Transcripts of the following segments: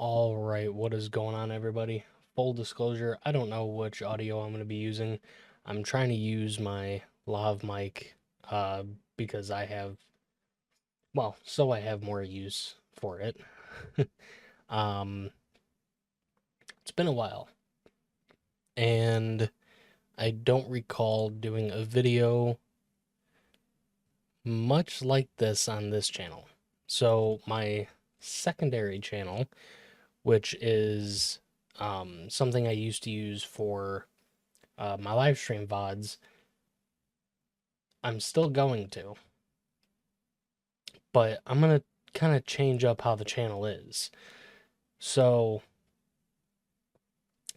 All right, what is going on, everybody? Full disclosure, I don't know which audio I'm going to be using. I'm trying to use my lav mic uh, because I have more use for it. um, it's been a while, and I don't recall doing a video much like this on this channel. So, my secondary channel, which is something I used to use for my live stream VODs, I'm still going to, but I'm going to kind of change up how the channel is. So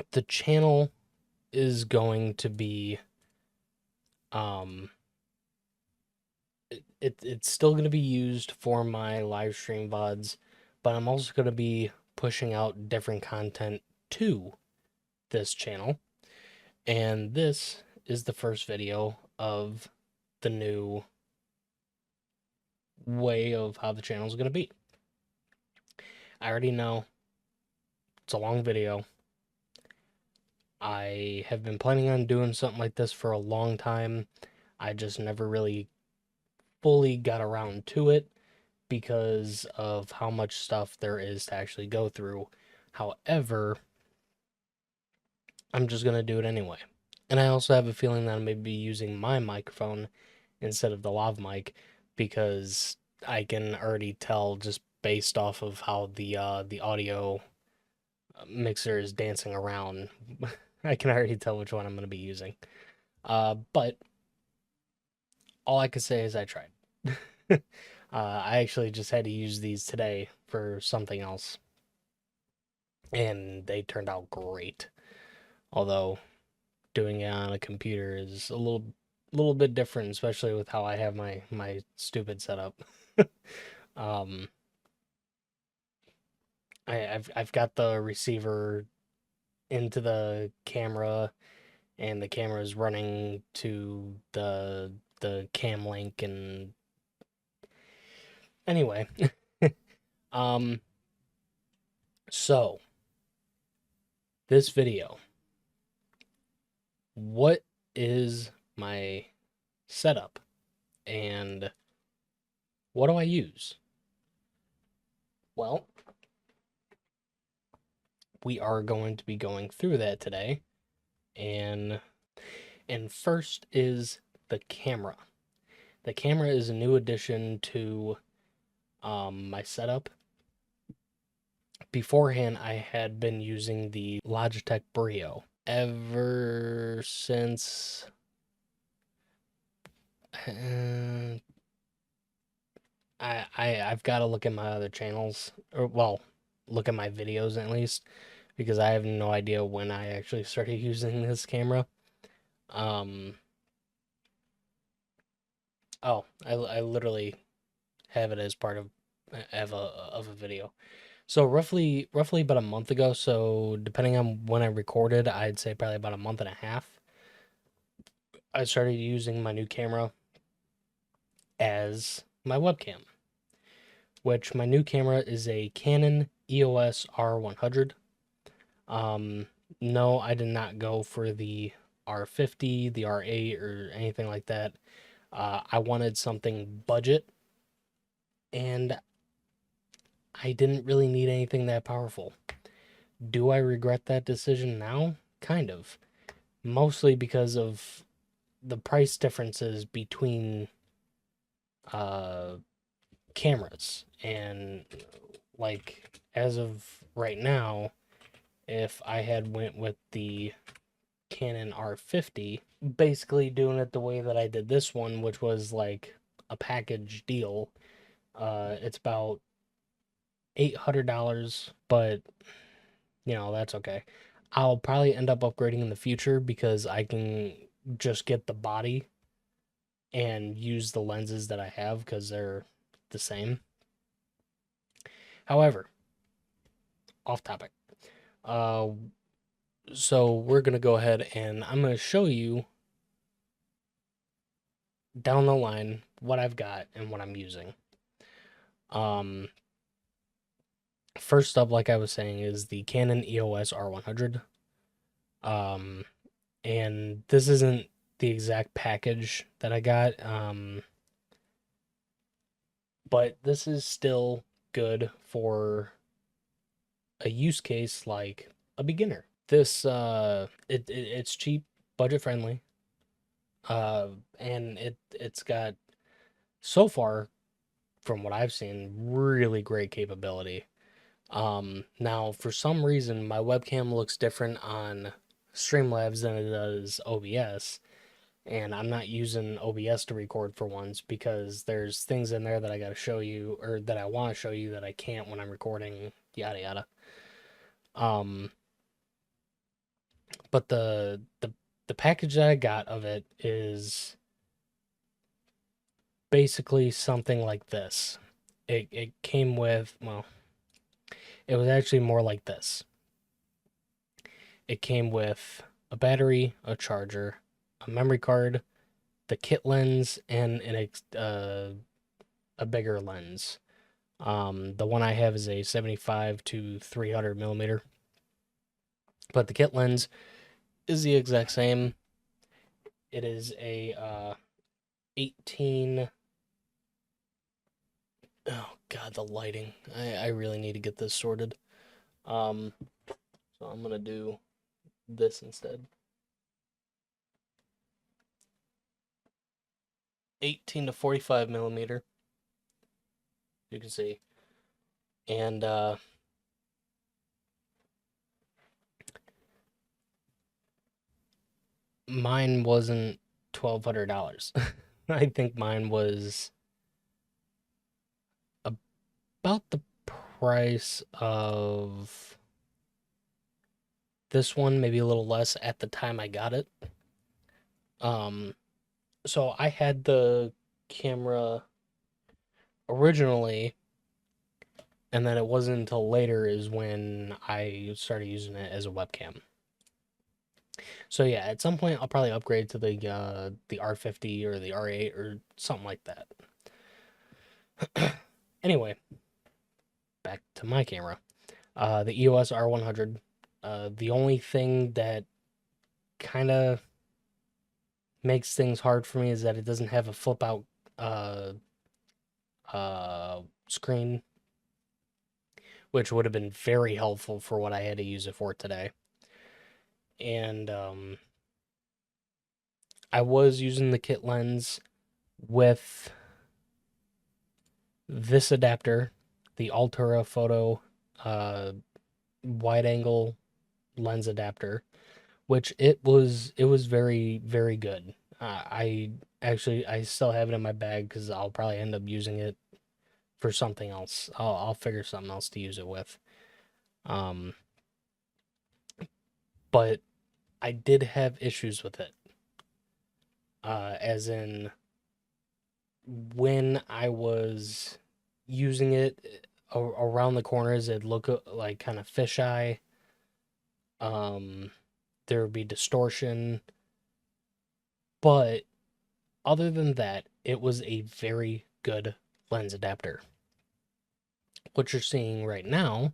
the channel is going to be, um, it's still going to be used for my live stream VODs, but I'm also going to be pushing out different content to this channel. And this is the first video of the new way of how the channel is going to be. I already know it's a long video. I have been planning on doing something like this for a long time. I just never really fully got around to it because of how much stuff there is to actually go through. However, I'm just going to do it anyway. And I also have a feeling that I may be using my microphone instead of the lav mic because I can already tell just based off of how the audio mixer is dancing around. I can already tell which one I'm going to be using. But all I can say is I tried. I actually just had to use these today for something else, and they turned out great. Although doing it on a computer is a little bit different, especially with how I have my stupid setup. um, I've got the receiver into the camera, and the camera is running to the cam link, and anyway. um so this video, what is my setup and what do I use? Well, we are going to be going through that today, and first is the camera. The camera is a new addition to my setup. Beforehand, I had been using the Logitech Brio ever since I've got to look at my other channels, or well, look at my videos at least, because I have no idea when I actually started using this camera. Um, I literally have it as part of a video. So roughly about a month ago. So depending on when I recorded, I'd say probably about a month and a half. I started using my new camera as my webcam, which my new camera is a Canon EOS R100. No, I did not go for the R50, the R8, or anything like that. I wanted something budget, and I didn't really need anything that powerful. Do I regret that decision now? Kind of. Mostly because of the price differences between uh, cameras. And, like, as of right now, if I had went with the Canon R50, basically doing it the way that I did this one, which was like a package deal, it's about $800, but that's okay. I'll probably end up upgrading in the future because I can just get the body and use the lenses that I have because they're the same. However, off topic. Uh, so we're gonna go ahead and I'm gonna show you down the line what I've got and what I'm using. Um, First up, like I was saying, is the Canon EOS R100. Um, and this isn't the exact package that I got, but this is still good for a use case like a beginner. This it's cheap, budget friendly, and it's got, so far from what I've seen, really great capability. Now for some reason my webcam looks different on Streamlabs than it does OBS, and I'm not using OBS to record for once because there's things in there that I got to show you, or that I want to show you, that I can't when I'm recording, yada yada. Um, but the package that I got of it is basically something like this. It came with, well, it was actually more like this. It came with a battery, a charger, a memory card, the kit lens, and a bigger lens. The one I have is a 75 to 300 millimeter, but the kit lens is the exact same. It is a 18. Oh God, the lighting. I really need to get this sorted. Um, so I'm gonna do this instead. 18 to 45 millimeter. You can see, and mine wasn't $1,200. I think mine was about the price of this one, maybe a little less at the time I got it. Um, so I had the camera originally, and then it wasn't until later is when I started using it as a webcam. So yeah, at some point I'll probably upgrade to the R50 or the R8 or something like that. Anyway, back to my camera. The EOS R100. The only thing that kind of makes things hard for me is that it doesn't have a flip out uh, screen, which would have been very helpful for what I had to use it for today. And I was using the kit lens with this adapter, the Altura Photo uh, wide angle lens adapter, which it was very very good. I still have it in my bag because I'll probably end up using it for something else. I'll figure something else to use it with. Um, but I did have issues with it. As in, when I was using it around the corners, it'd look like kind of fisheye. Um, there would be distortion, but other than that, it was a very good lens adapter. What you're seeing right now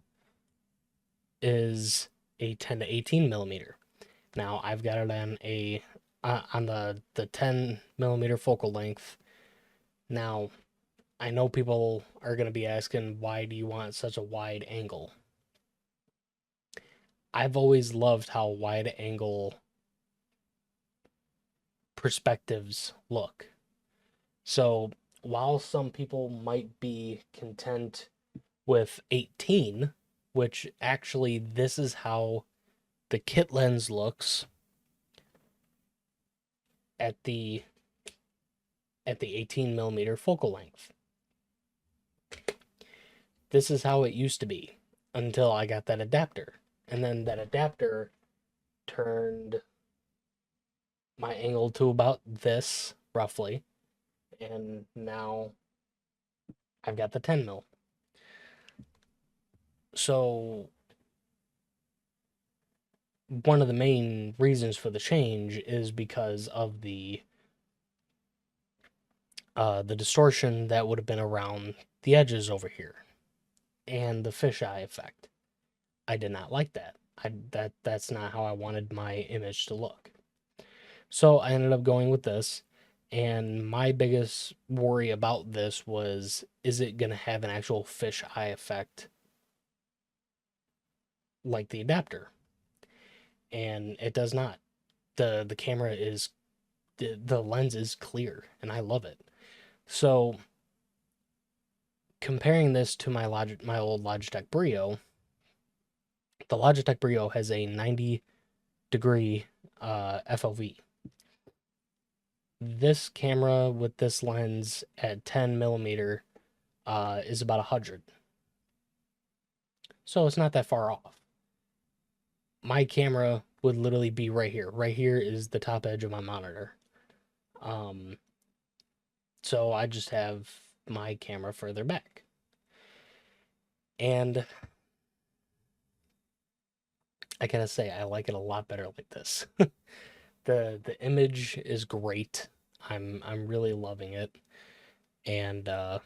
is a 10 to 18 millimeter. Now I've got it on the 10 millimeter focal length. Now I know people are going to be asking, why do you want such a wide angle? I've always loved how wide angle perspectives look. So while some people might be content with 18, which actually this is how the kit lens looks at the 18 millimeter focal length. This is how it used to be until I got that adapter. And then that adapter turned my angle to about this, roughly. And now I've got the 10 mil. So one of the main reasons for the change is because of the distortion that would have been around the edges over here. and the fisheye effect. I did not like that. That's not how I wanted my image to look. So I ended up going with this. And my biggest worry about this was, is it going to have an actual fisheye effect like the adapter? And it does not. The camera is the lens is clear and I love it. So comparing this to my old Logitech Brio, the Logitech Brio has a 90-degree FOV. This camera with this lens at 10 millimeter is about 100. So it's not that far off. My camera would literally be right here. Right here is the top edge of my monitor. So I just have my camera further back. And I gotta say, I like it a lot better like this. The image is great. I'm really loving it. And I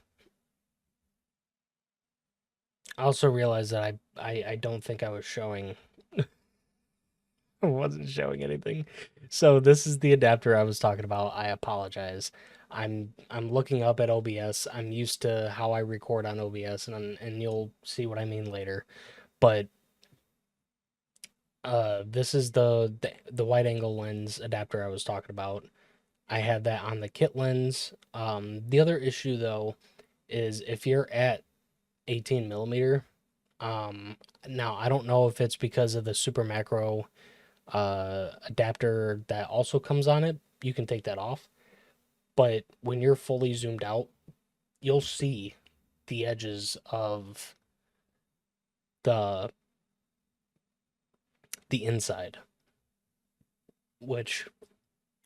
also realized that I don't think I was showing I wasn't showing anything. So this is the adapter I was talking about. I apologize. I'm looking up at OBS. I'm used to how I record on OBS, and you'll see what I mean later. But this is the wide angle lens adapter I was talking about. I have that on the kit lens. The other issue though is if you're at 18 millimeter. Now I don't know if it's because of the super macro adapter that also comes on it. You can take that off, but when you're fully zoomed out, you'll see the edges of the the inside, which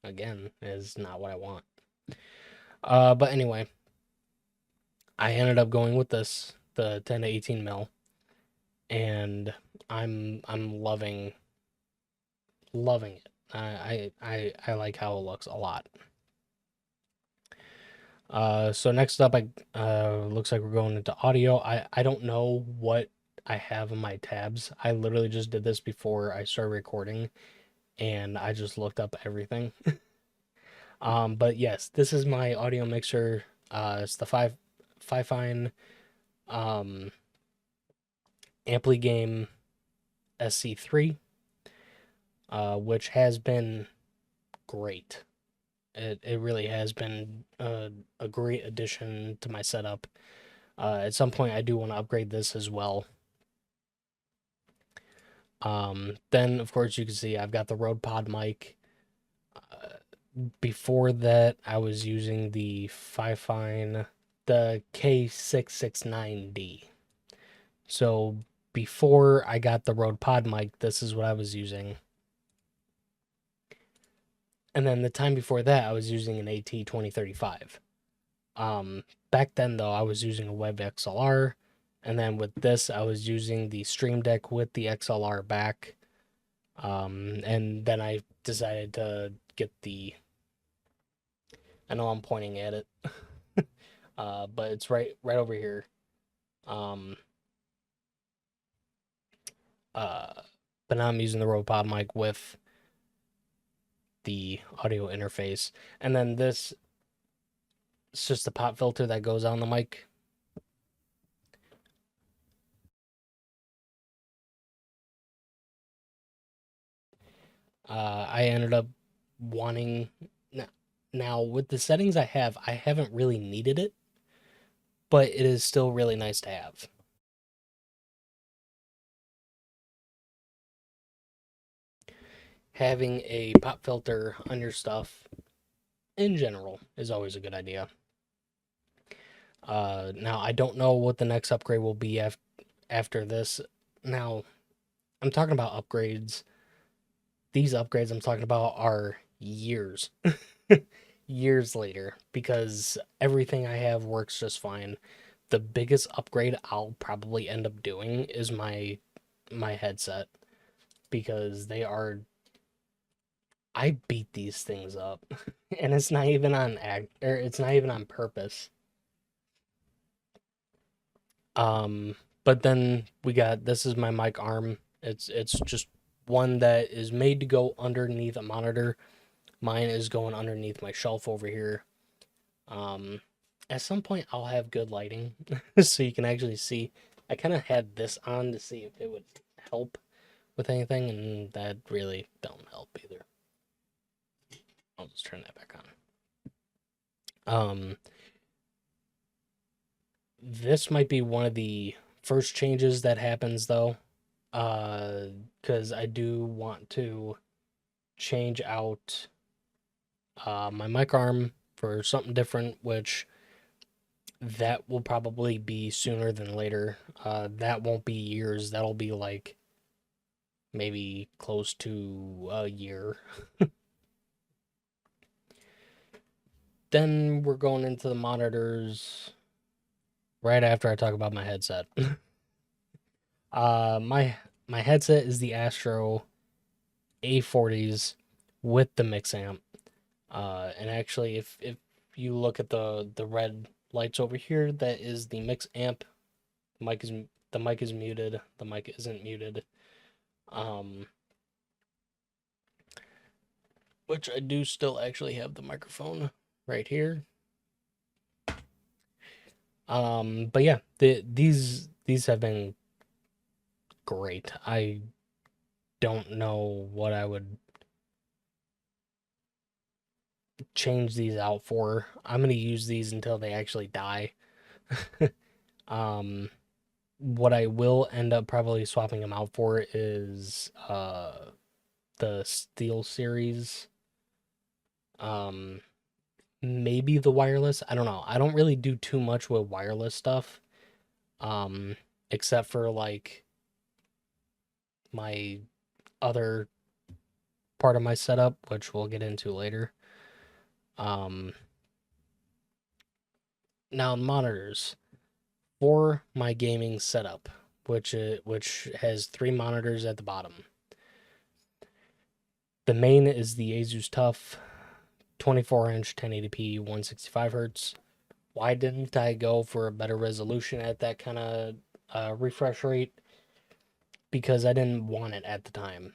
again is not what I want. But anyway, I ended up going with this, the 10 to 18 mil, and I'm loving it. I like how it looks a lot. So next up, I looks like we're going into audio. I don't know what I have in my tabs. I literally just did this before I started recording, and I just looked up everything. But yes, this is my audio mixer. It's the Fifine Ampli-Game SC3, which has been great. It really has been a great addition to my setup. At some point, I do want to upgrade this as well. Then, of course, you can see I've got the Rode Pod mic. Before that, I was using the Fifine, the K669D. So before I got the Rode Pod mic, this is what I was using. And then the time before that, I was using an AT2035. Back then, though, I was using a Web XLR. And then with this, I was using the Stream Deck with the XLR back. And then I decided to get the... I know I'm pointing at it. But it's right over here. But now I'm using the Rode Pod mic with the audio interface. And then this, it's just a pop filter that goes on the mic. I ended up wanting... Now, with the settings I haven't really needed it, but it is still really nice to have. Having a pop filter on your stuff in general is always a good idea. Now, I don't know what the next upgrade will be after this. Now, I'm talking about upgrades. These upgrades I'm talking about are years. Years later, because everything I have works just fine. The biggest upgrade I'll probably end up doing is my headset, because they are... I beat these things up, and it's not even on it's not even on purpose. But But then this is my mic arm. It's just one that is made to go underneath a monitor. Mine is going underneath my shelf over here. Um, at some point I'll have good lighting so you can actually see. I kind of had this on to see if it would help with anything, and that really don't help either. I'll just turn that back on. This might be one of the first changes that happens though, because I do want to change out my mic arm for something different, which that will probably be sooner than later. That won't be years. That'll be like maybe close to a year. Then we're going into the monitors right after I talk about my headset. My headset is the Astro A40s with the mix amp. And actually, if you look at the red lights over here, that is the mix amp. The mic is muted. The mic isn't muted. Which I do still actually have the microphone right here. But yeah, these have been great. I don't know what I would change these out for. I'm gonna use these until they actually die. What I will end up probably swapping them out for is the Steel series. Maybe the wireless. I don't know. I don't really do too much with wireless stuff. Except for like my other part of my setup, which we'll get into later. Now monitors for my gaming setup, which has 3 monitors at the bottom. The main is the Asus TUF 24-inch 1080p 165 hertz. Why didn't I go for a better resolution at that kind of refresh rate? Because I didn't want it at the time.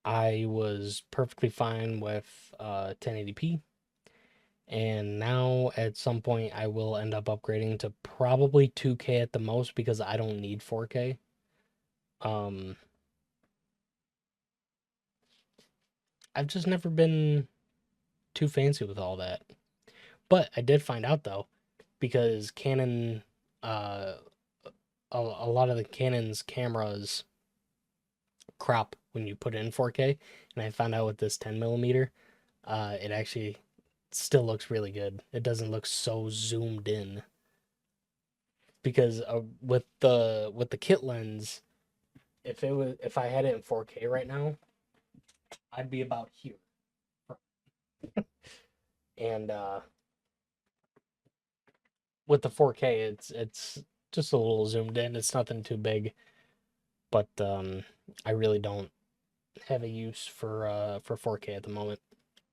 I was perfectly fine with 1080p. And now at some point I will end up upgrading to probably 2K at the most because I don't need 4K. I've just never been too fancy with all that. But I did find out though, because Canon, a lot of the Canon's cameras crop when you put it in 4K, and I found out with this 10 millimeter, it actually still looks really good. It doesn't look so zoomed in. Because with the kit lens, if I had it in 4K right now, I'd be about here. And with the 4K, it's just a little zoomed in. It's nothing too big, but I really don't have a use for 4K at the moment.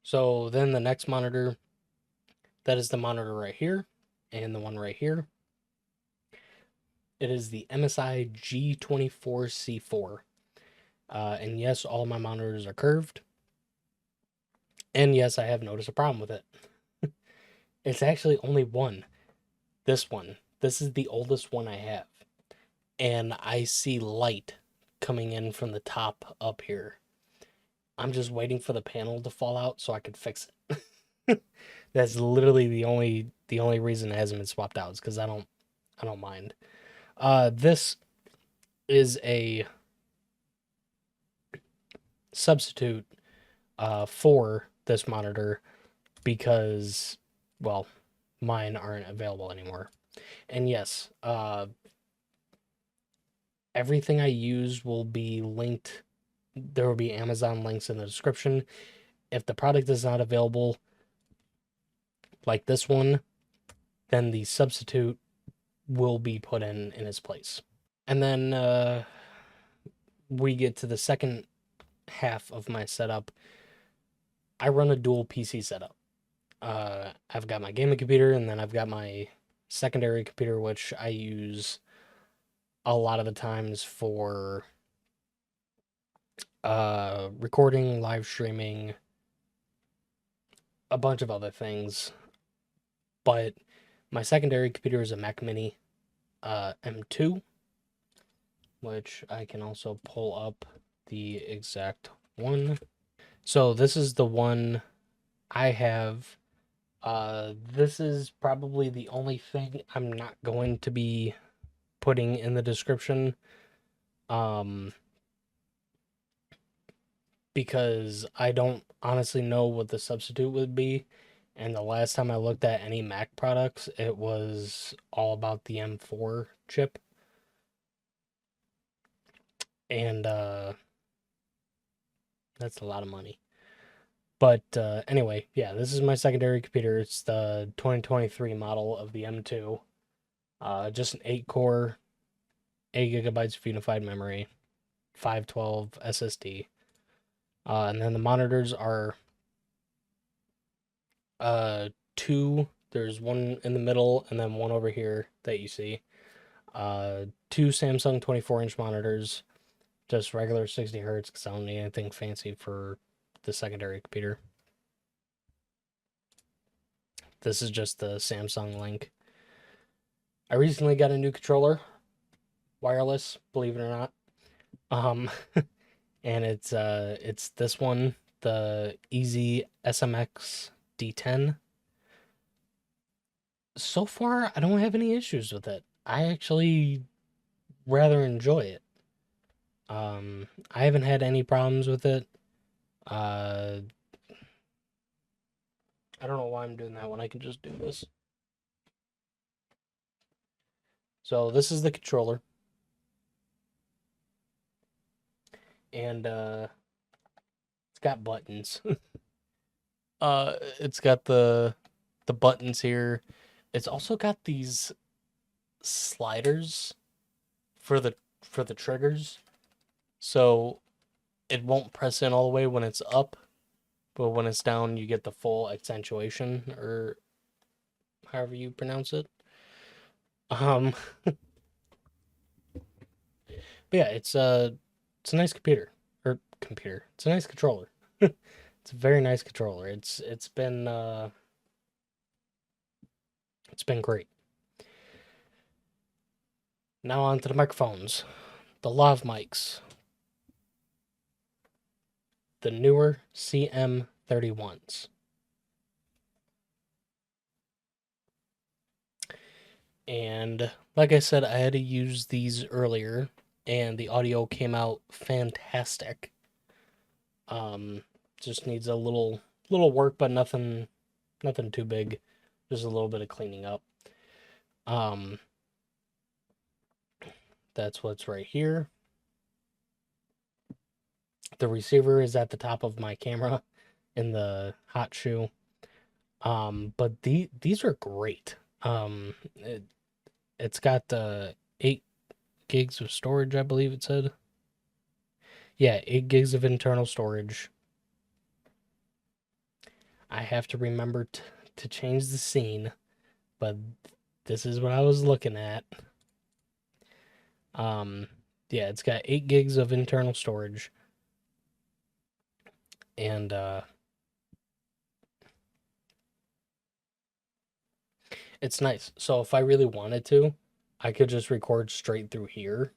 So then the next monitor, that is the monitor right here, and the one right here. It is the MSI G24C4. And yes, all my monitors are curved. And yes, I have noticed a problem with it. It's actually only one. This one. This is the oldest one I have. And I see light coming in from the top up here. I'm just waiting for the panel to fall out so I can fix it. That's literally the only reason it hasn't been swapped out is because I don't mind. This is a substitute for this monitor because, well, mine aren't available anymore. And yes, everything I use will be linked. There will be Amazon links in the description. If the product is not available, like this one, then the substitute will be put in its place. And then we get to the second half of my setup. I run a dual PC setup. I've got my gaming computer, and then I've got my secondary computer, which I use a lot of the times for recording, live streaming, a bunch of other things. But my secondary computer is a Mac Mini M2, which I can also pull up the exact one. So this is the one I have. This is probably the only thing I'm not going to be putting in the description. Um, because I don't honestly know what the substitute would be. And the last time I looked at any Mac products, it was all about the M4 chip. And that's a lot of money. But anyway, yeah, this is my secondary computer. It's the 2023 model of the M2. Just an 8 core, 8 gigabytes of unified memory, 512 SSD. And then the monitors are two. There's one in the middle and then one over here that you see. Two Samsung 24-inch monitors, just regular 60 hertz because I don't need anything fancy for the secondary computer. This is just the Samsung link. I recently got a new controller, wireless, believe it or not. Um, and it's this one, the Easy SMX D10. So far, I don't have any issues with it. I actually rather enjoy it. I haven't had any problems with it. Uh, I don't know why I'm doing that when I can just do this. So this is the controller, and it's got buttons. It's got the buttons here. It's also got these sliders for the triggers, so it won't press in all the way when it's up, but when it's down, you get the full accentuation or however you pronounce it. Um, but yeah, it's a nice computer or computer. It's a nice controller. It's a very nice controller. It's been great. Now on to the microphones. The lav mics. The newer CM31s. And like I said, I had to use these earlier, and the audio came out fantastic. Just needs a little work, but nothing too big. Just a little bit of cleaning up. Um, that's what's right here. The receiver is at the top of my camera in the hot shoe. But these are great. It's got the 8 gigs of storage, I believe it said. Yeah, 8 gigs of internal storage. I have to remember to change the scene, but this is what I was looking at. Yeah, it's got 8 gigs of internal storage, and it's nice. So if I really wanted to, I could just record straight through here.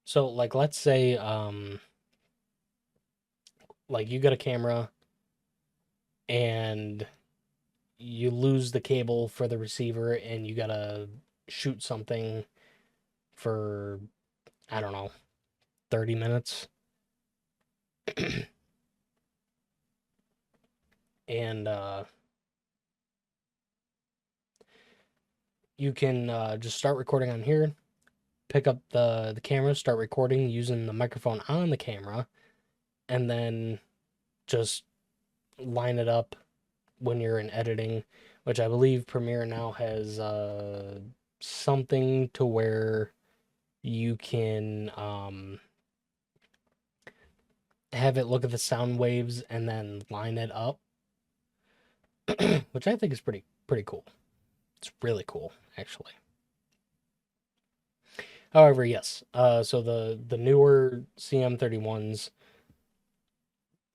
So like, let's say like you got a camera and you lose the cable for the receiver and you gotta shoot something for, I don't know, 30 minutes. And you can just start recording on here, pick up the camera, start recording using the microphone on the camera, and then just line it up when you're in editing, which I believe Premiere now has something to where you can have it look at the sound waves and then line it up, which I think is pretty cool. It's really cool, actually. However, yes. So the newer CM31s,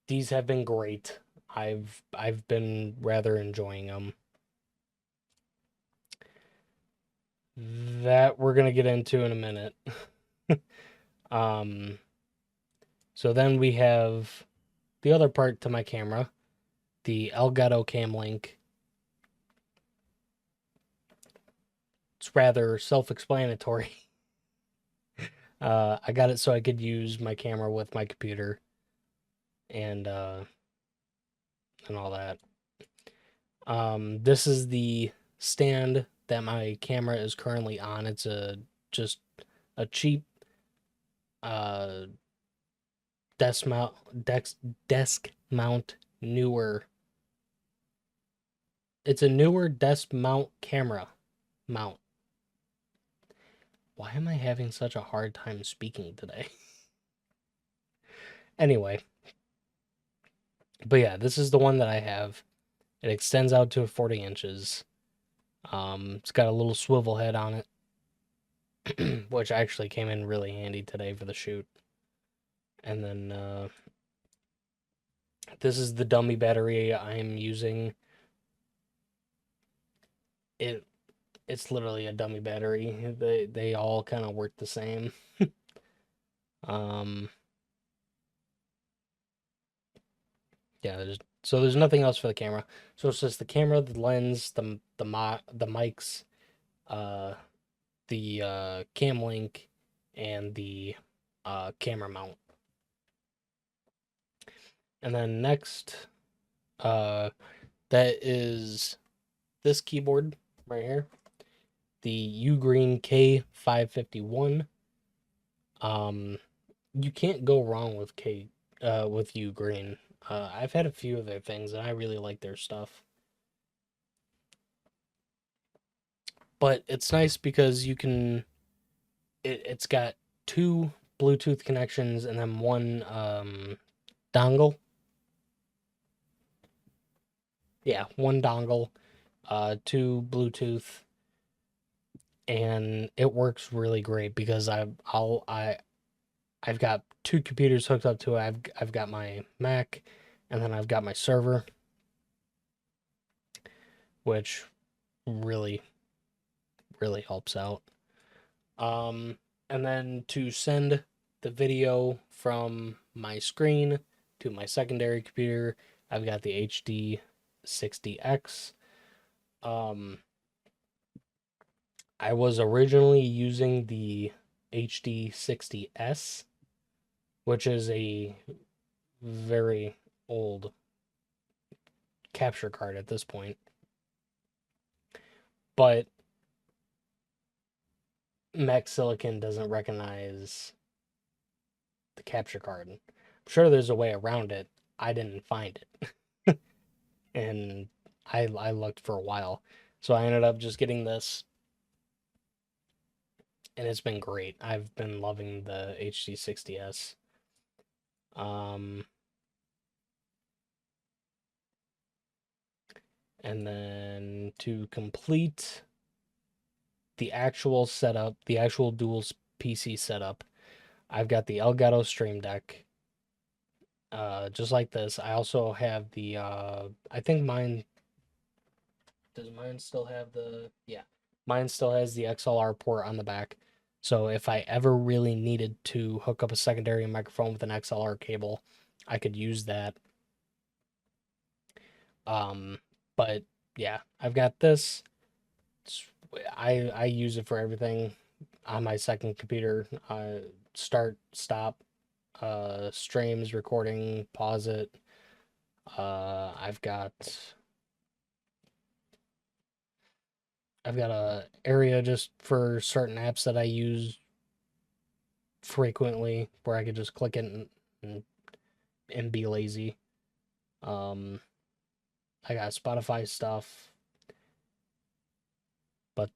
these have been great. I've been rather enjoying them. That we're gonna get into in a minute. Um, so then we have the other part to my camera, the Elgato Cam Link. It's rather self-explanatory. I got it so I could use my camera with my computer and all that. This is the stand that my camera is currently on. It's just a cheap uh desk mount desk mount newer. It's a newer desk mount camera mount. Why am I having such a hard time speaking today? Anyway, but yeah, this is the one that I have. It extends out to 40 inches. It's got a little swivel head on it, which actually came in really handy today for the shoot. And then this is the dummy battery I'm using. It it's literally a dummy battery. They all kind of work the same. Um, yeah, there's nothing else for the camera. So it's just the camera, the lens, the mics, uh, the cam link, and the camera mount. And then next, uh, that is this keyboard right here, the Ugreen K551. You can't go wrong with with Ugreen. I've had a few of their things and I really like their stuff. But it's nice because it's got two Bluetooth connections and then one dongle. Yeah, one dongle, two Bluetooth, and it works really great because I've got two computers hooked up to it. I've got my Mac, and then I've got my server, which really really helps out. Um, and then to send the video from my screen to my secondary computer, I've got the HD60X. Um, I was originally using the HD60S, which is a very old capture card at this point. But Mac Silicon doesn't recognize the capture card. I'm sure there's a way around it. I didn't find it. And I looked for a while. So I ended up just getting this and it's been great. I've been loving the HD60S. Um and then to complete the actual setup, the actual dual PC setup, I've got the Elgato Stream Deck. Just like this. I also have the I think mine does mine still have the yeah. Mine still has the XLR port on the back. So if I ever really needed to hook up a secondary microphone with an XLR cable, I could use that. Um but yeah, I've got this. I use it for everything on my second computer. Start, stop, streams, recording, pause it. I've got a area just for certain apps that I use frequently where I could just click it and, and be lazy. Um, I got Spotify stuff, but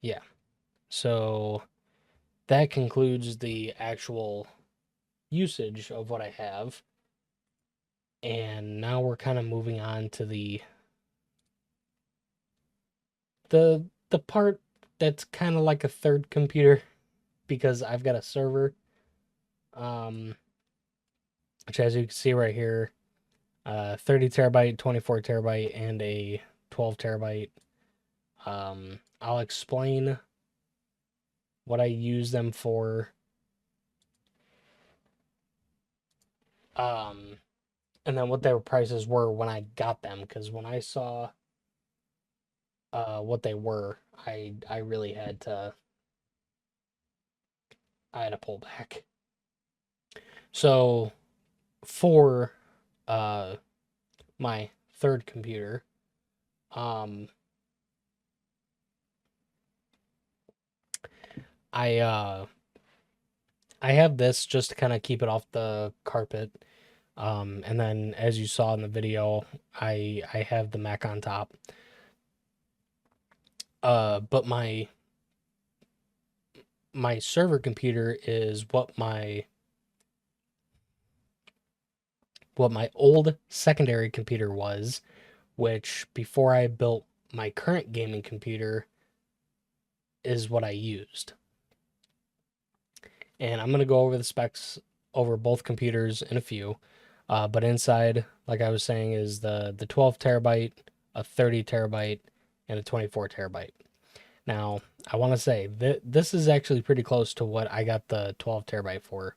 yeah. So that concludes the actual usage of what I have. And now we're kind of moving on to the part that's kind of like a third computer because I've got a server, um, which as you can see right here, 30 terabyte, 24 terabyte, and a 12 terabyte. I'll explain what I use them for. Um, and then what their prices were when I got them, because when I saw what they were, I really had to pull back. So for uh my third computer, um I uh I have this just to kind of keep it off the carpet. And then as you saw in the video, I have the Mac on top. But my server computer is what my old secondary computer was, which before I built my current gaming computer is what I used. And I'm going to go over the specs over both computers in a few. But inside, like I was saying, is the 12 terabyte, a 30 terabyte, and a 24 terabyte. Now, I want to say that this is actually pretty close to what I got the 12 terabyte for.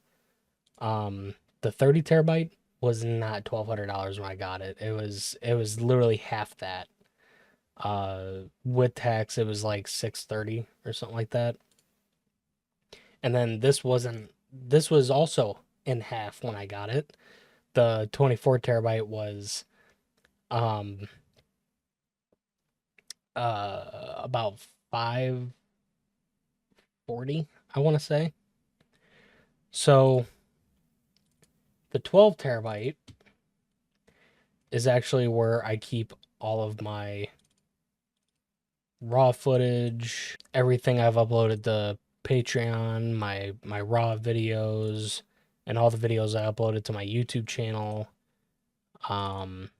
The 30 terabyte was not $1,200 when I got it. It was literally half that. With tax, it was like 630 or something like that. And then this wasn't. This was also in half when I got it. The 24 terabyte was um about 540, I want to say. So the 12 terabyte is actually where I keep all of my raw footage, everything I've uploaded to Patreon, my raw videos, and all the videos I uploaded to my YouTube channel. Um,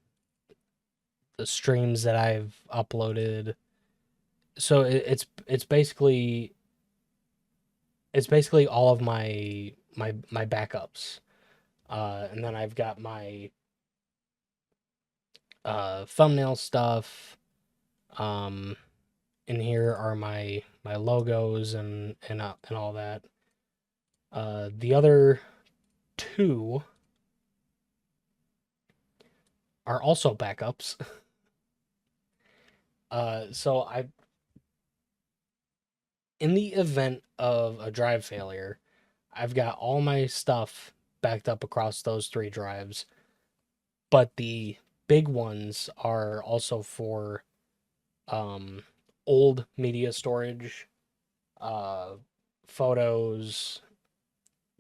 the streams that I've uploaded. So it's basically all of my backups. And then I've got my thumbnail stuff. Um, in here are my logos and all that. The other two are also backups. So in the event of a drive failure, I've got all my stuff backed up across those three drives, but the big ones are also for um, old media storage, uh, photos,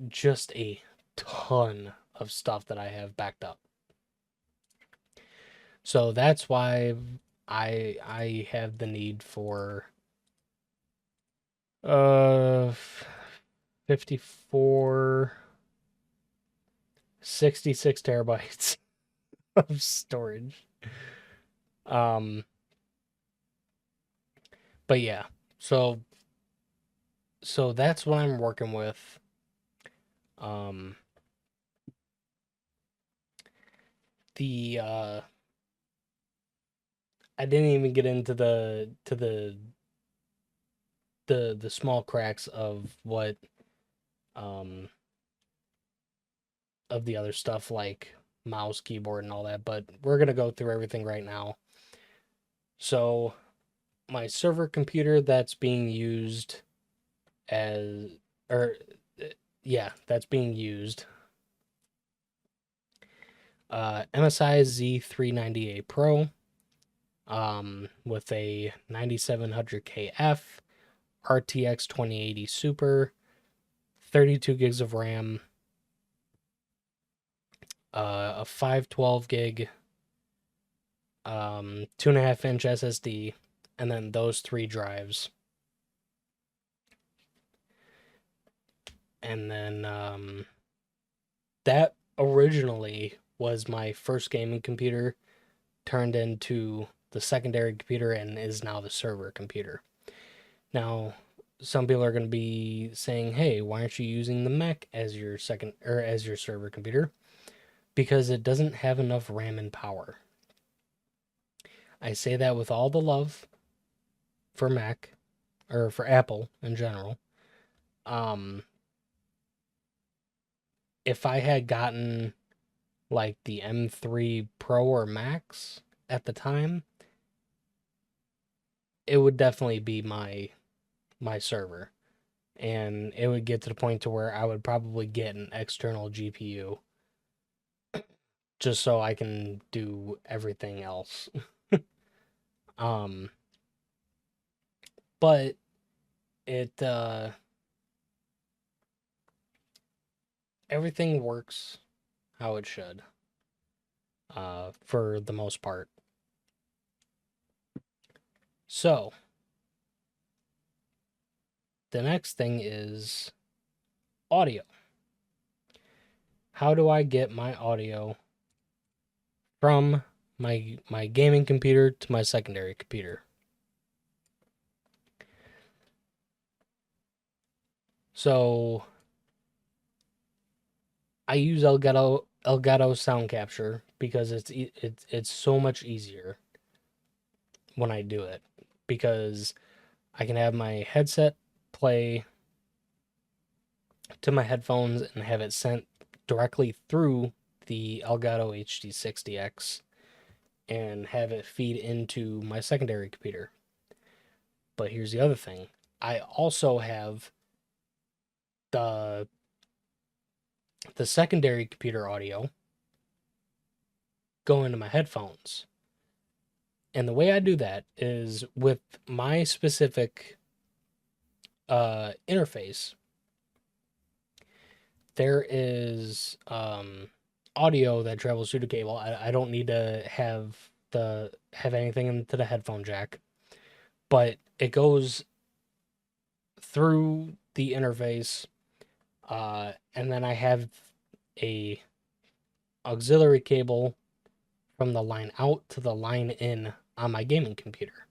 just a ton of stuff that I have backed up. So that's why I have the need for uh 54 66 terabytes of storage. Um but yeah. So that's what I'm working with. Um the I didn't even get into the small cracks of what um of the other stuff like mouse, keyboard, and all that, but we're gonna go through everything right now. So my server computer that's being used as or yeah, that's being used. MSI Z390A Pro with a 9700KF RTX 2080 Super, 32 gigs of RAM, a 512 gig 2.5-inch SSD, and then those three drives. And then that originally was my first gaming computer, turned into the secondary computer, and is now the server computer. Now, some people are going to be saying, "Hey, why aren't you using the Mac as your second or as your server computer?" Because it doesn't have enough RAM and power. I say that with all the love for Mac or for Apple in general. Um, if I had gotten like the M3 Pro or Max at the time, it would definitely be my server. And it would get to the point to where I would probably get an external GPU just so I can do everything else. um but it everything works how it should for the most part. So, the next thing is audio. How do I get my audio from my gaming computer to my secondary computer? So, I use Elgato sound capture because it's so much easier when I do it, because I can have my headset play to my headphones and have it sent directly through the Elgato HD60X and have it feed into my secondary computer. But here's the other thing. I also have the the secondary computer audio go into my headphones. And the way I do that is with my specific interface. There is audio that travels through the cable. I don't need to have anything into the headphone jack, but it goes through the interface, and then I have a auxiliary cable from the line out to the line in on my gaming computer.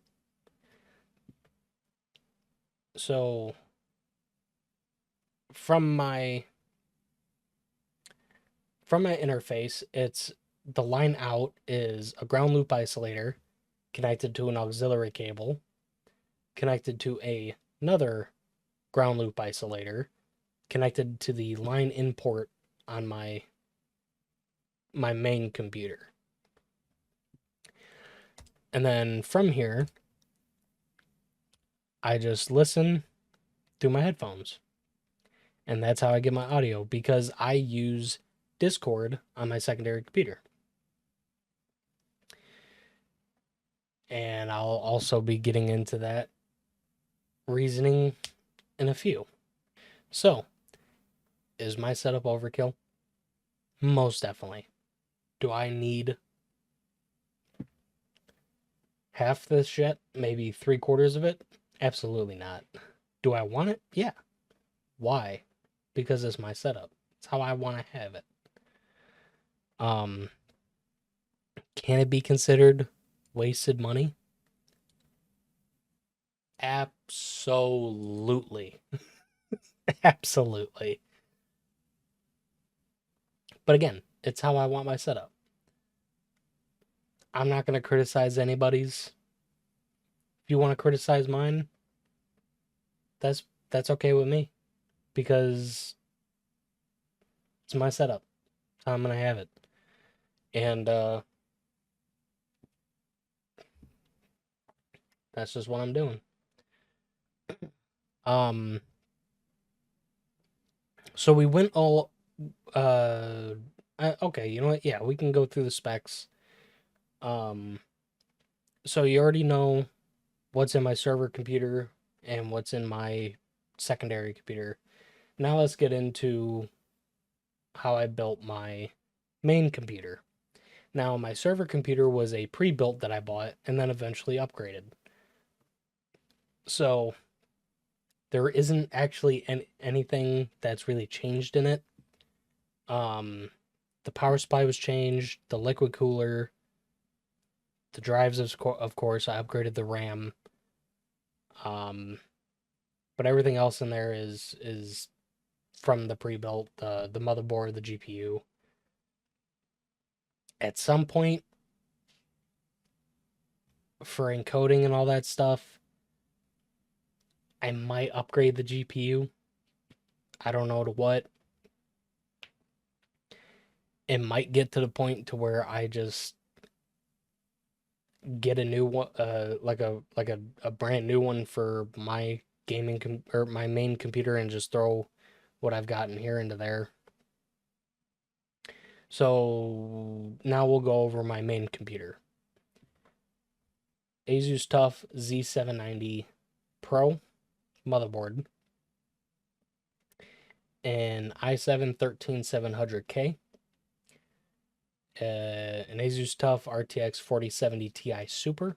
So from my interface, it's the line out is a ground loop isolator connected to an auxiliary cable, connected to another ground loop isolator, connected to the line in port on my main computer. And then from here, I just listen through my headphones. And that's how I get my audio, because I use Discord on my secondary computer. And I'll also be getting into that reasoning in a few. So, is my setup overkill? Most definitely. Do I need half this shit? Maybe 3/4 of it? Absolutely not. Do I want it? Yeah. Why? Because it's my setup. It's how I want to have it. Um, can it be considered wasted money? Absolutely. Absolutely. But again, it's how I want my setup. I'm not going to criticize anybody's. If you want to criticize mine, that's okay with me, because it's my setup. So I'm going to have it. And that's just what I'm doing. Um so we went all okay, you know what? Yeah, we can go through the specs. Um so you already know what's in my server computer and what's in my secondary computer. Now let's get into how I built my main computer. Now, my server computer was a pre-built that I bought and then eventually upgraded. So there isn't actually anything that's really changed in it. Um, the power supply was changed, the liquid cooler, the drives, of course. I upgraded the RAM. Um, but everything else in there is from the pre-built, the motherboard, the GPU. At some point, for encoding and all that stuff, I might upgrade the GPU. I don't know to what. It might get to the point to where I just get a new one, like a brand new one for my or my main computer, and just throw what I've got in here into there. So now we'll go over my main computer. Asus TUF Z790 Pro motherboard, an i7-13700K, an Asus TUF RTX 4070 Ti Super.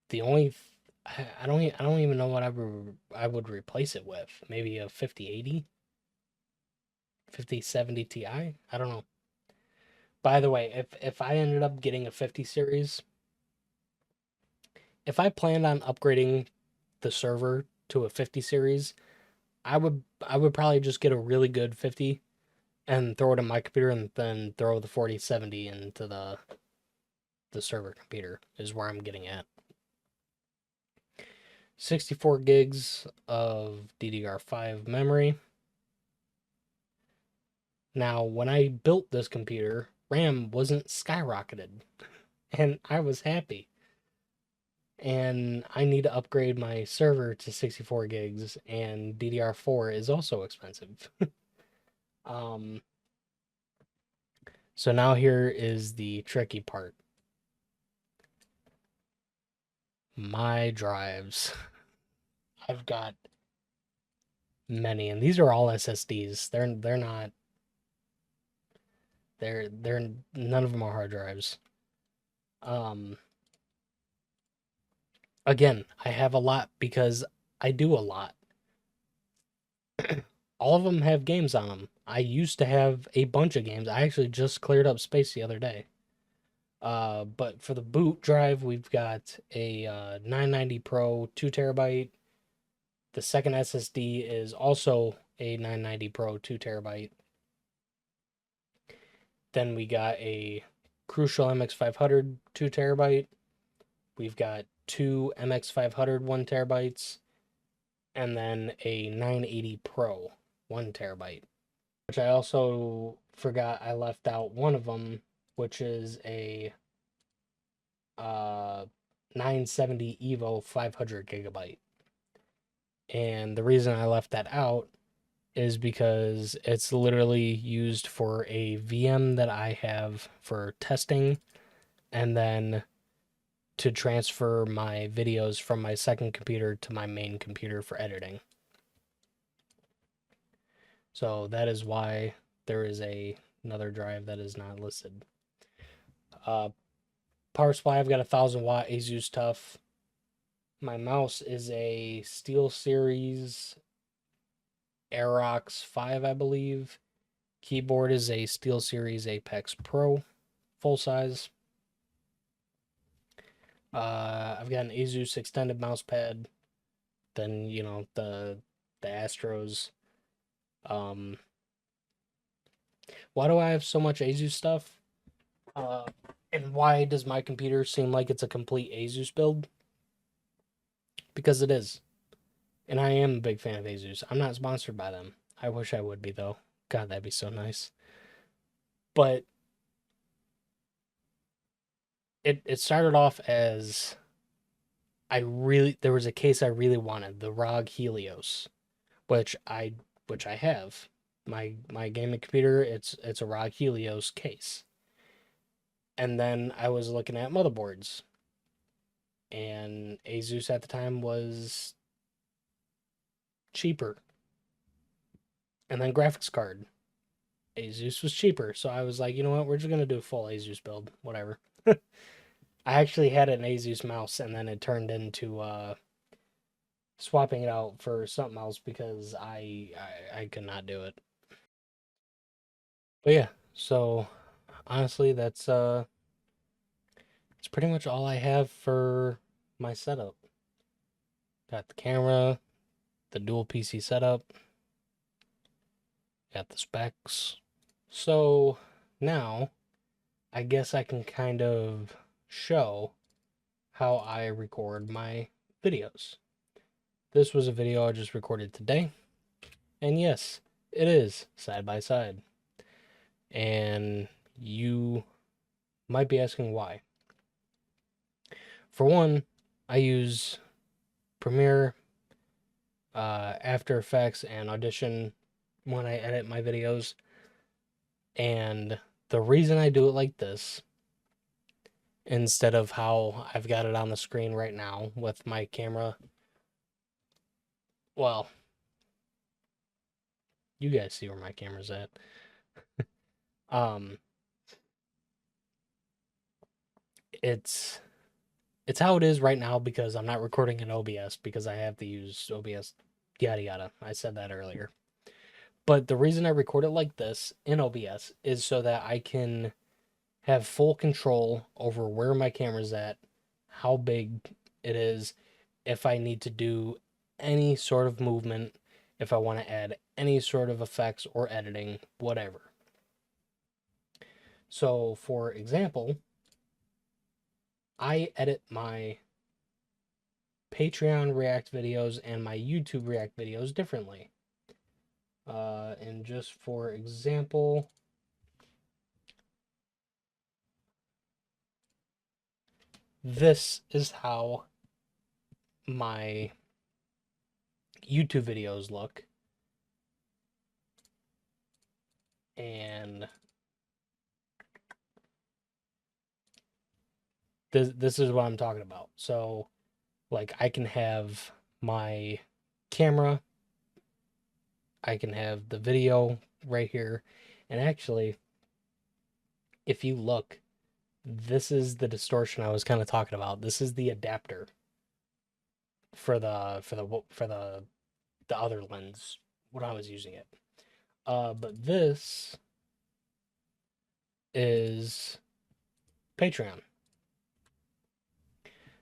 The only I don't even know what I would replace it with. Maybe a 5080, 5070 Ti. I don't know. By the way, if I ended up getting a 50 series, if I planned on upgrading the server to a 50 series, I would probably just get a really good 50 and throw it in my computer, and then throw the 4070 into the server computer is where I'm getting at. 64 gigs of DDR5 memory. Now, when I built this computer, RAM wasn't skyrocketed, and I was happy. And I need to upgrade my server to 64 gigs, and DDR4 is also expensive. um, so now here is the tricky part. My drives. I've got many, and these are all SSDs. They're not. They're none of them are hard drives. Um, Again, I have a lot because I do a lot. All of them have games on them. I used to have a bunch of games. I actually just cleared up space the other day. But for the boot drive, we've got a 990 Pro 2 terabyte. The second SSD is also a 990 Pro 2 terabyte. Then we got a Crucial MX500 2 terabyte. We've got two MX500 1 terabytes, and then a 980 Pro 1 terabyte. Which I also forgot I left out one of them, which is a 970 Evo 500 gigabyte. And the reason I left that out is because it's literally used for a VM that I have for testing, and then to transfer my videos from my second computer to my main computer for editing. So that is why there is another drive that is not listed. Power supply, I've got a 1000-watt Asus TUF. My mouse is a SteelSeries Aerox 5, I believe. Keyboard is a SteelSeries Apex Pro, full size. I've got an Asus extended mouse pad. Then, the Astros. Why do I have so much Asus stuff? And why does my computer seem like it's a complete Asus build? Because it is. And I am a big fan of Asus. I'm not sponsored by them. I wish I would be, though. God, that'd be so nice. But it started off as there was a case I really wanted, the ROG Helios, which I have. My gaming computer, it's a ROG Helios case. And then I was looking at motherboards, and Asus at the time was cheaper. And then graphics card, Asus was cheaper. So I was like, you know what, we're just gonna do a full Asus build, whatever. I actually had an Asus mouse, and then it turned into swapping it out for something else because I could not do it. But yeah, so honestly, that's pretty much all I have for my setup. Got the camera, the dual PC setup, got the specs. So now I guess I can kind of show how I record my videos. This was a video I just recorded today. And yes, it is side by side. And you might be asking why. For one, I use Premiere, After Effects, and Audition when I edit my videos. And the reason I do it like this, instead of how I've got it on the screen right now with my camera, well, you guys see where my camera's at. Um, it's how it is right now because I'm not recording in OBS because I have to use OBS, yada yada. I said that earlier. But the reason I record it like this in OBS is so that I can have full control over where my camera's at, how big it is, if I need to do any sort of movement, if I want to add any sort of effects or editing, whatever. So, for example, I edit my Patreon React videos and my YouTube React videos differently. And just for example, this is how my YouTube videos look. And this is what I'm talking about. So, like, I can have my camera, I can have the video right here. And actually, if you look, this is the distortion I was kind of talking about. This is the adapter for the other lens when I was using it. But this is Patreon.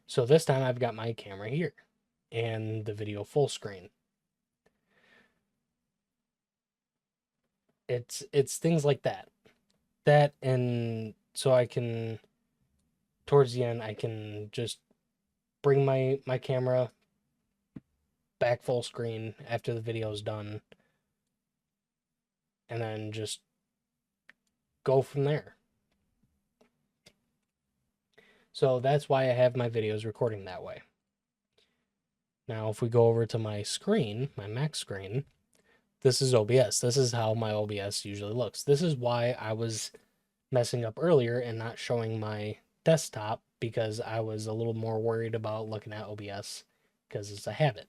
So this time I've got my camera here and the video full screen. It's things like that. That, and so I can, towards the end, I can just bring my camera back full screen after the video is done and then just go from there. So that's why I have my videos recording that way. Now, if we go over to my screen, my Mac screen, this is OBS. This is how my OBS usually looks. This is why I was messing up earlier and not showing my desktop, because I was a little more worried about looking at OBS because it's a habit.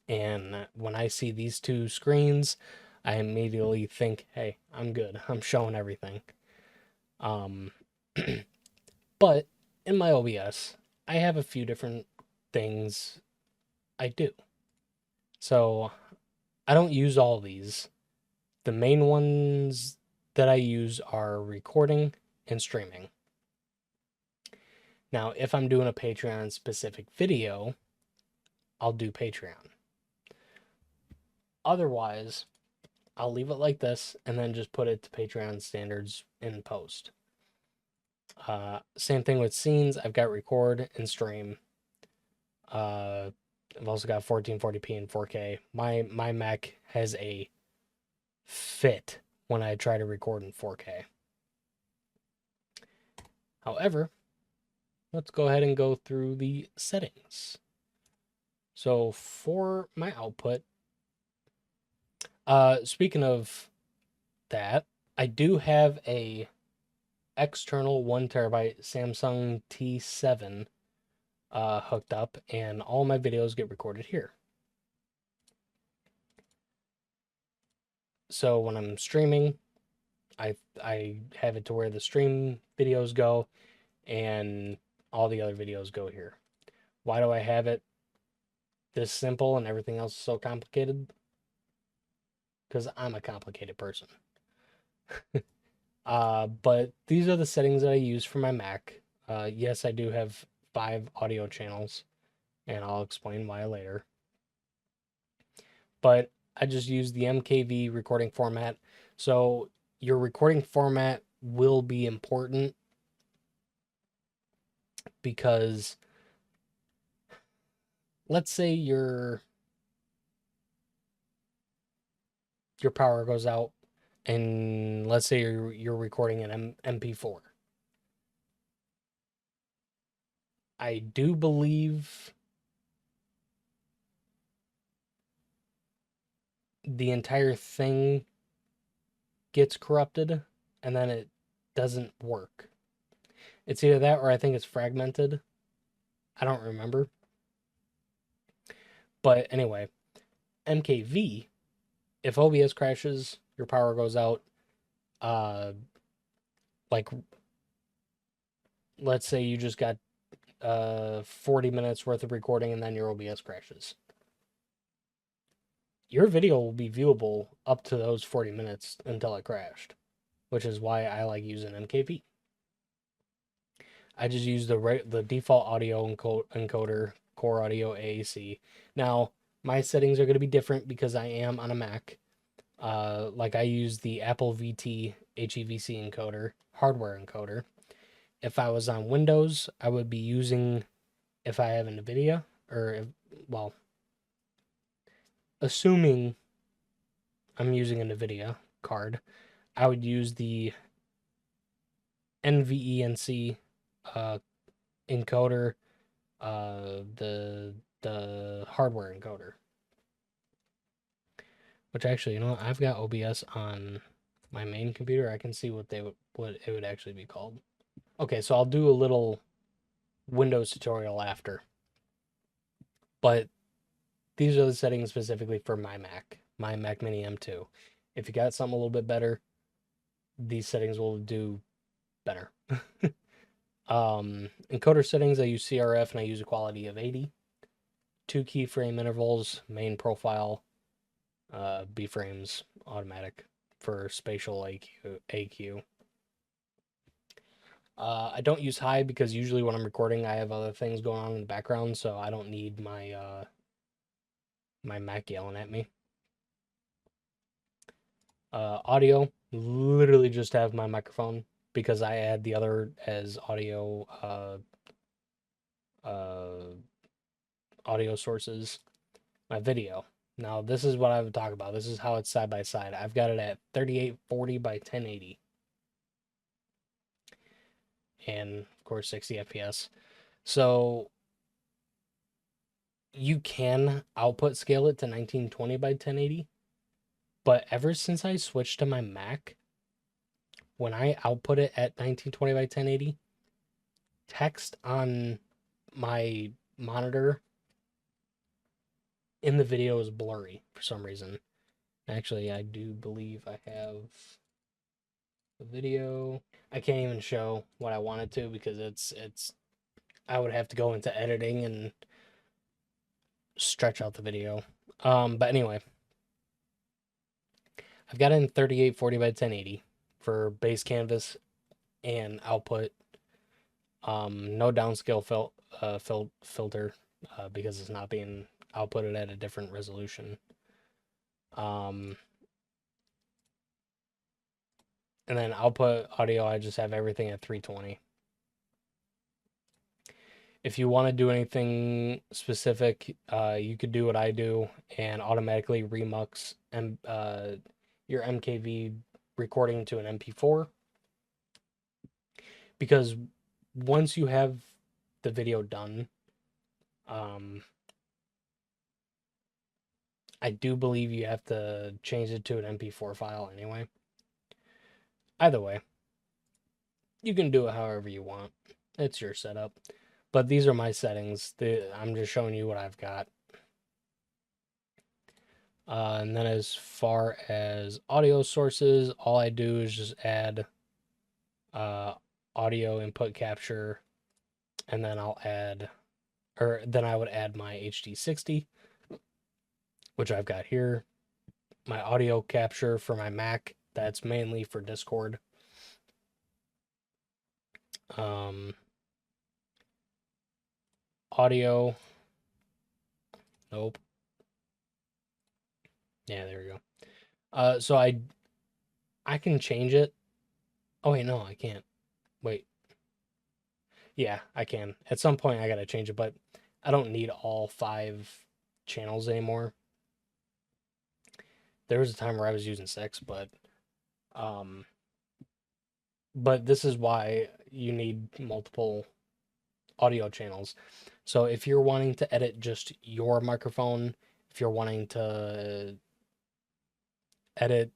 And when I see these two screens, I immediately think, hey, I'm good. I'm showing everything. But in my OBS, I have a few different things I do. So I don't use all these. The main ones that I use are recording and streaming. Now, if I'm doing a Patreon specific video, I'll do Patreon. Otherwise, I'll leave it like this and then just put it to Patreon standards in post. Same thing with scenes. I've got record and stream. I've also got 1440p and 4K. My Mac has a fit when I try to record in 4K. However, let's go ahead and go through the settings. So for my output, speaking of that, I do have a external 1TB Samsung T7 hooked up, and all my videos get recorded here. So when I'm streaming, I have it to where the stream videos go and all the other videos go here. Why do I have it this simple and everything else is so complicated? Because I'm a complicated person. But these are the settings that I use for my Mac. Yes, I do have 5 audio channels and I'll explain why later. But I just use the MKV recording format. So your recording format will be important because let's say your power goes out and let's say you're recording an MP4. I do believe the entire thing gets corrupted and then it doesn't work. It's either that or I think it's fragmented. I don't remember. But anyway, MKV, if OBS crashes, your power goes out, uh like let's say you just got 40 minutes worth of recording and then your OBS crashes. Your video will be viewable up to those 40 minutes until it crashed, which is why I like using MKV. I just use the default audio encoder, Core Audio AAC. Now, my settings are going to be different because I am on a Mac. Like I use the Apple VT HEVC encoder, hardware encoder. If I was on Windows, I would be using, if I have a NVIDIA, or if, well, assuming I'm using a NVIDIA card, I would use the NVENC encoder, the hardware encoder. Which actually, you know, I've got OBS on my main computer. I can see what it would actually be called. Okay, so I'll do a little Windows tutorial after. But these are the settings specifically for my Mac Mini M2. If you got something a little bit better, these settings will do better. Encoder settings, I use CRF and I use a quality of 80. 2 keyframe intervals, main profile, B frames, automatic for spatial AQ. I don't use high because usually when I'm recording, I have other things going on in the background, so I don't need my my Mac yelling at me. Audio, literally just have my microphone because I add the other as audio audio sources. My video. Now this is what I would talk about. This is how it's side by side. I've got it at 3840 by 1080. And of course 60 FPS. So you can output scale it to 1920 by 1080, but ever since I switched to my Mac, when I output it at 1920 by 1080, text on my monitor in the video is blurry for some reason. Actually, I do believe I have the video. I can't even show what I wanted to because it's I would have to go into editing and stretch out the video. But anyway, I've got it in 3840 by 1080 for base canvas and output. No downscale filter because it's not being outputted at a different resolution. And then output audio, I just have everything at 320. If you want to do anything specific, you could do what I do and automatically remux your MKV recording to an MP4. Because once you have the video done, I do believe you have to change it to an MP4 file anyway. Either way, you can do it however you want. It's your setup. But these are my settings. I'm just showing you what I've got. And then as far as audio sources, all I do is just add audio input capture, and then then I would add my HD60, which I've got here. My audio capture for my Mac, that's mainly for Discord. Audio, Nope. Yeah, there we go. So I can change it. Oh wait, no, I can't. Wait. Yeah, I can. At some point I gotta change it, but I don't need all 5 channels anymore. There was a time where I was using 6, um but this is why you need multiple audio channels. So if you're wanting to edit just your microphone, if you're wanting to edit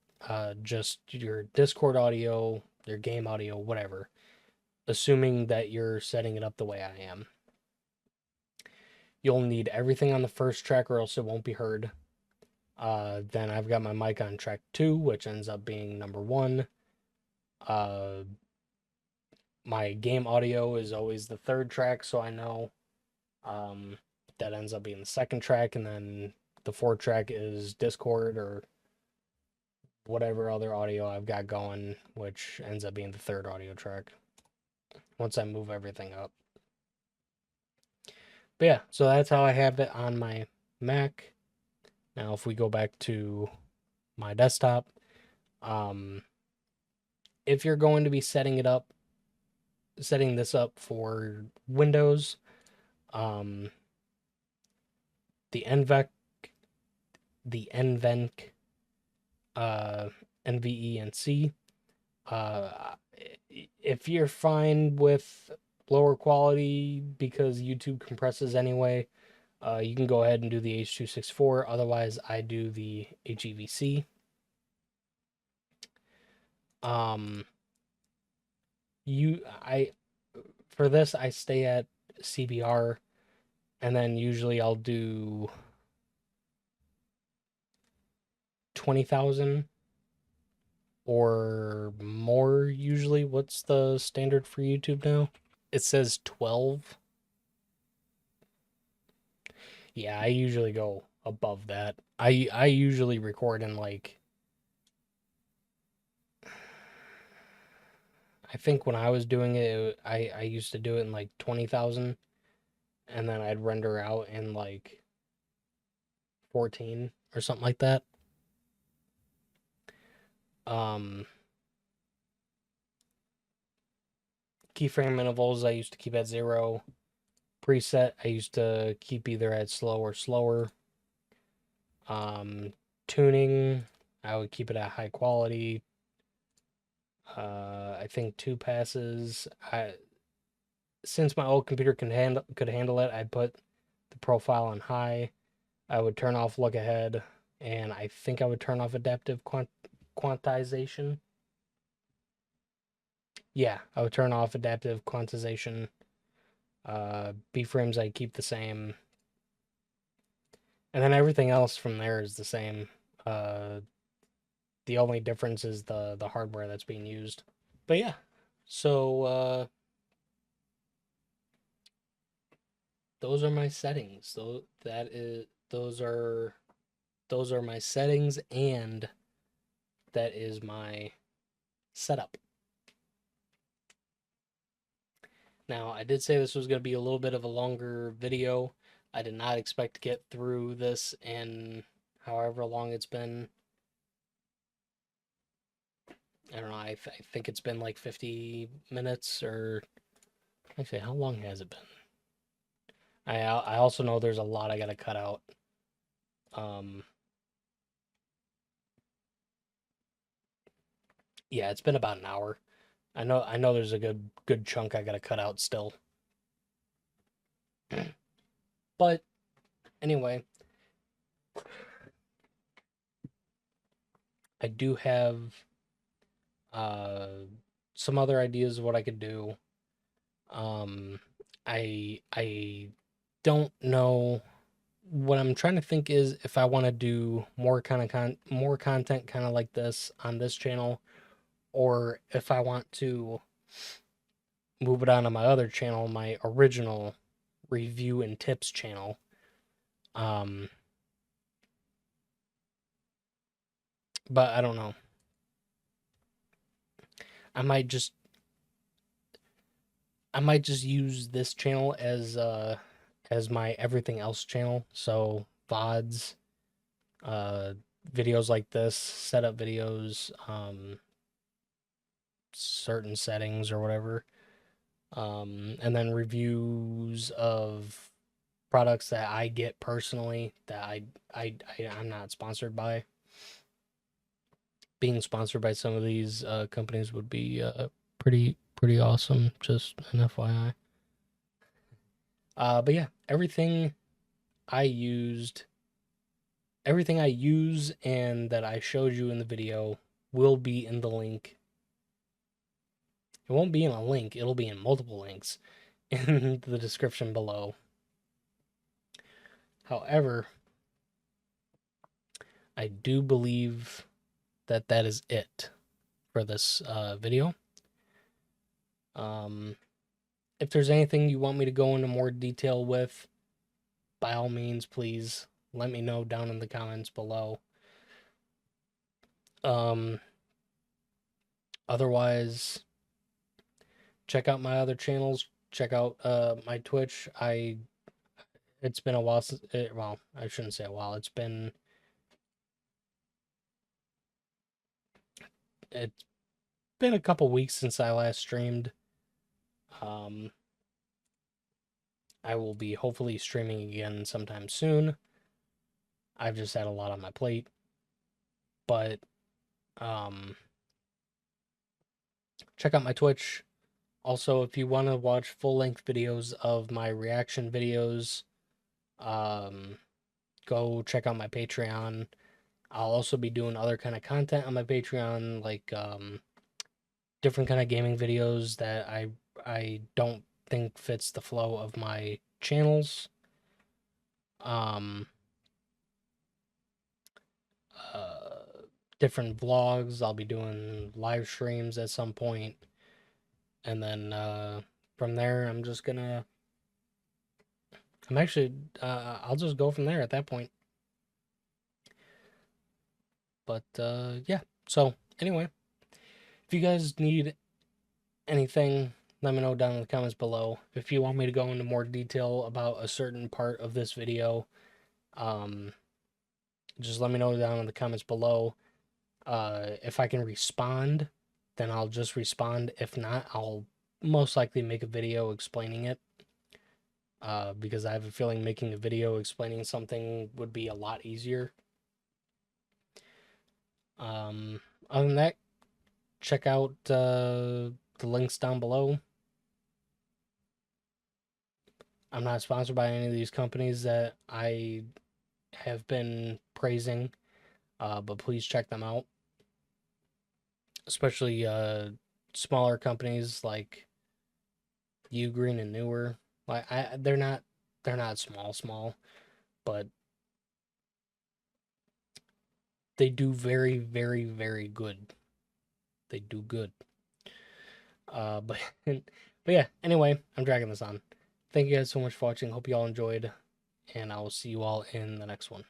just your Discord audio, your game audio, whatever, assuming that you're setting it up the way I am, you'll need everything on the first track or else it won't be heard. Then I've got my mic on track 2, which ends up being number 1. Uh, my game audio is always the third track, so I know that ends up being the second track, and then the fourth track is Discord or whatever other audio I've got going, which ends up being the third audio track once I move everything up. But yeah, so that's how I have it on my Mac. Now, if we go back to my desktop, if you're going to be setting this up for Windows, the NVENC, NVENC, if you're fine with lower quality because YouTube compresses anyway, you can go ahead and do the H.264. Otherwise, I do the HEVC. For this I stay at CBR, and then usually I'll do 20,000 or more usually. What's the standard for YouTube now? It says 12. Yeah, I usually go above that. I usually record in like, I think when I was doing it, I used to do it in like 20,000, and then I'd render out in like 14 or something like that. Keyframe intervals I used to keep at 0. Preset I used to keep either at slow or slower. Tuning I would keep it at high quality. I think 2 passes. Since my old computer could handle it, I'd put the profile on high. I would turn off look ahead, and I think I would turn off adaptive quantization. Yeah, I would turn off adaptive quantization. B-frames I keep the same. And then everything else from there is the same. The only difference is the hardware that's being used. But yeah, so those are my settings. So those are my settings, and that is my setup. Now, I did say this was going to be a little bit of a longer video. I did not expect to get through this in however long it's been. I don't know, I think it's been like 50 minutes, or actually, how long has it been? I also know there's a lot I gotta cut out. Yeah, it's been about an hour. I know there's a good chunk I gotta cut out still. But anyway, I do have some other ideas of what I could do. I don't know. What I'm trying to think is if I want to do more more content kind of like this on this channel, or if I want to move it on to my other channel, my original review and tips channel. But I don't know. I might just use this channel as my everything else channel. So VODs, videos like this, setup videos, certain settings or whatever, and then reviews of products that I get personally that I'm not sponsored by. Being sponsored by some of these companies would be pretty awesome. Just an FYI. But yeah, I used, everything I use and that I showed you in the video will be in the link. It won't be in a link. It'll be in multiple links in the description below. However, I do believe that that is it for this video. If there's anything you want me to go into more detail with, by all means, please let me know down in the comments below. Otherwise, check out my other channels. Check out my Twitch. It's been a while since well, I shouldn't say a while. It's been a couple weeks since I last streamed. I will be hopefully streaming again sometime soon. I've just had a lot on my plate. But check out my Twitch. Also, if you want to watch full-length videos of my reaction videos, go check out my Patreon. I'll also be doing other kind of content on my Patreon, like different kind of gaming videos that I don't think fits the flow of my channels. Different vlogs. I'll be doing live streams at some point, and then from there, I'll just go from there at that point. But yeah. So anyway, if you guys need anything, let me know down in the comments below. If you want me to go into more detail about a certain part of this video, just let me know down in the comments below. If I can respond, then I'll just respond. If not, I'll most likely make a video explaining it. Because I have a feeling making a video explaining something would be a lot easier. Other than that, check out the links down below. I'm not sponsored by any of these companies that I have been praising, but please check them out. Especially smaller companies like Ugreen and Newer. Like they're not small, but they do very, very, very good. They do good. But yeah. Anyway, I'm dragging this on. Thank you guys so much for watching. Hope you all enjoyed, and I will see you all in the next one.